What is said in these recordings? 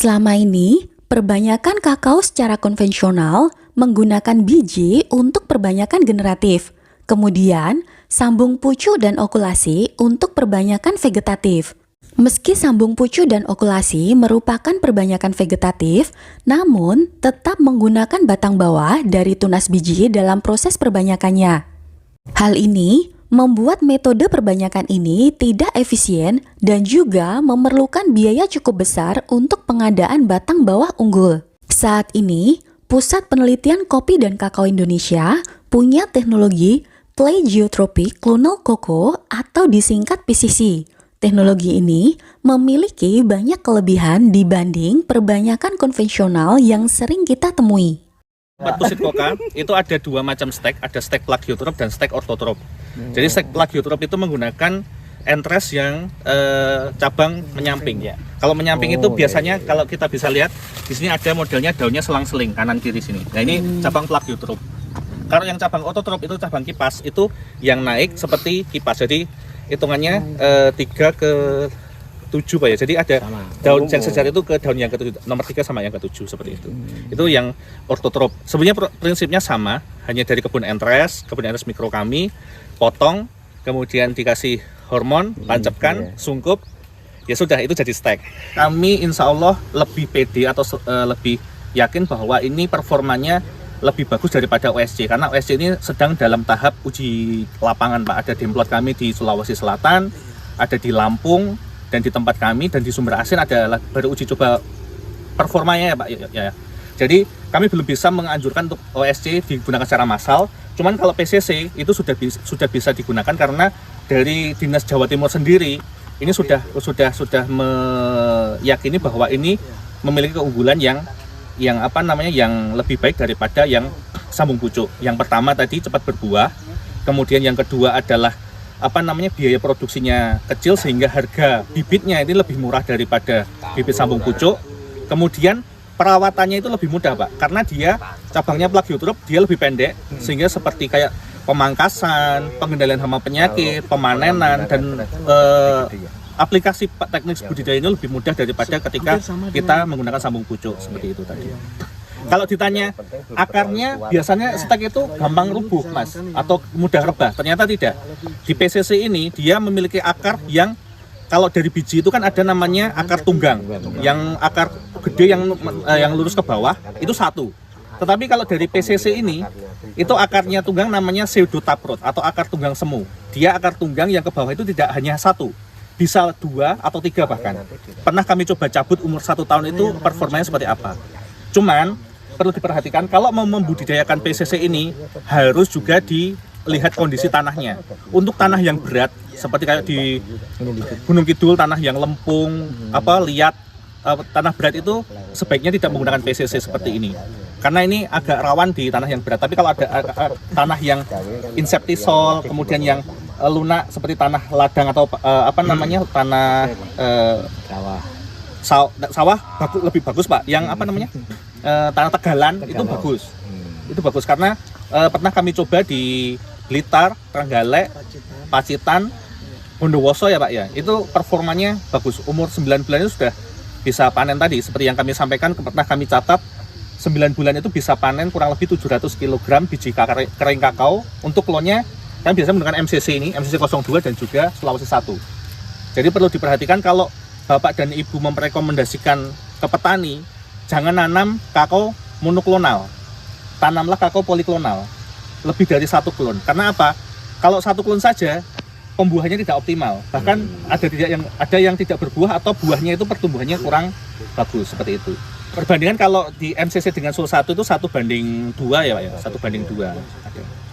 Selama ini, perbanyakan kakao secara konvensional menggunakan biji untuk perbanyakan generatif. Kemudian, sambung pucu dan okulasi untuk perbanyakan vegetatif. Meski sambung pucu dan okulasi merupakan perbanyakan vegetatif, namun tetap menggunakan batang bawah dari tunas biji dalam proses perbanyakannya. Hal ini membuat metode perbanyakan ini tidak efisien dan juga memerlukan biaya cukup besar untuk pengadaan batang bawah unggul. Saat ini, Pusat Penelitian Kopi dan Kakao Indonesia punya teknologi Plagiotropic Clonal Cocoa atau disingkat PCC. Teknologi ini memiliki banyak kelebihan dibanding perbanyakan konvensional yang sering kita temui. Pertusit Coca itu ada dua macam stek, ada stek plagiotrop dan stek ortotrop. Jadi stek plagiotrop itu menggunakan entres yang cabang menyamping. Kalau menyamping itu biasanya kalau kita bisa lihat di sini ada modelnya daunnya selang-seling kanan kiri sini. Nah ini cabang plagiotrop. Kalau yang cabang ortotrop itu cabang kipas itu yang naik seperti kipas. Jadi hitungannya 3 ke 7 Pak ya. Jadi ada daun yang sejajar itu ke daun yang ke-7, nomor 3 sama yang ke-7 seperti itu. Itu yang ortotrop. Sebenarnya prinsipnya sama, hanya dari kebun entres mikro kami, potong, kemudian dikasih hormon, tancapkan, sungkup, ya sudah itu jadi stek. Kami insya Allah lebih pede atau lebih yakin bahwa ini performanya lebih bagus daripada OSC, karena OSC ini sedang dalam tahap uji lapangan Pak. Ada demplot kami di Sulawesi Selatan, ada di Lampung, dan di tempat kami, dan di Sumber Asin adalah baru uji coba performanya ya Pak ya. Jadi kami belum bisa menganjurkan untuk OSC digunakan secara massal. Cuman kalau PCC itu sudah bisa digunakan karena dari Dinas Jawa Timur sendiri ini sudah meyakini bahwa ini memiliki keunggulan yang lebih baik daripada yang sambung pucuk. Yang pertama tadi cepat berbuah, kemudian yang kedua adalah biaya produksinya kecil sehingga harga bibitnya ini lebih murah daripada bibit sambung pucuk. Kemudian perawatannya itu lebih mudah Pak, karena dia cabangnya plagiotrop, dia lebih pendek sehingga seperti kayak pemangkasan, pengendalian hama penyakit, pemanenan, dan aplikasi teknik budidaya ini lebih mudah daripada ketika kita menggunakan sambung pucuk seperti itu tadi. Kalau ditanya akarnya, biasanya stek itu gampang rubuh Mas, atau mudah rebah. Ternyata tidak. Di PCC ini dia memiliki akar yang kalau dari biji itu kan ada namanya akar tunggang, yang akar gede yang lurus ke bawah itu satu. Tetapi kalau dari PCC ini itu akarnya tunggang namanya pseudotaprot atau akar tunggang semu. Dia akar tunggang yang ke bawah itu tidak hanya satu, bisa 2 atau 3 bahkan. Pernah kami coba cabut umur 1 tahun itu performanya seperti apa. Cuman perlu diperhatikan kalau mau membudidayakan PCC ini harus juga dilihat kondisi tanahnya. Untuk tanah yang berat seperti kayak di Gunung Kidul, tanah yang lempung, liat, tanah berat itu sebaiknya tidak menggunakan PCC seperti ini. Karena ini agak rawan di tanah yang berat. Tapi kalau ada tanah yang inseptisol, kemudian yang lunak seperti tanah ladang atau tanah sawah lebih bagus Pak. Yang tanah tegalan itu bagus. Itu bagus karena pernah kami coba di Blitar, Trenggalek, Pacitan, Bondowoso ya Pak ya. Itu performanya bagus. Umur 9 bulan itu sudah bisa panen tadi. Seperti yang kami sampaikan, pernah kami catat 9 bulan itu bisa panen kurang lebih 700 kg biji kering kakao. Untuk klonnya kami biasanya menggunakan MCC ini, MCC 02 dan juga Sulawesi 1. Jadi perlu diperhatikan kalau Bapak dan Ibu merekomendasikan ke petani, jangan nanam kakao monoklonal, tanamlah kakao poliklonal, lebih dari 1 klon. Karena apa? Kalau 1 klon saja, pembuahannya tidak optimal. Bahkan ada yang tidak berbuah atau buahnya itu pertumbuhannya kurang bagus seperti itu. Perbandingan kalau di MCC dengan Sul 1 itu 1:2 ya Pak ya, 1:2.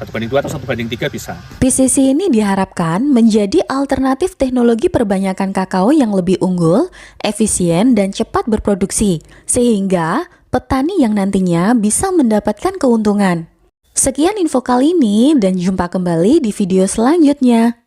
1:2 atau 1:3 bisa. PCC ini diharapkan menjadi alternatif teknologi perbanyakan kakao yang lebih unggul, efisien, dan cepat berproduksi, sehingga petani yang nantinya bisa mendapatkan keuntungan. Sekian info kali ini dan jumpa kembali di video selanjutnya.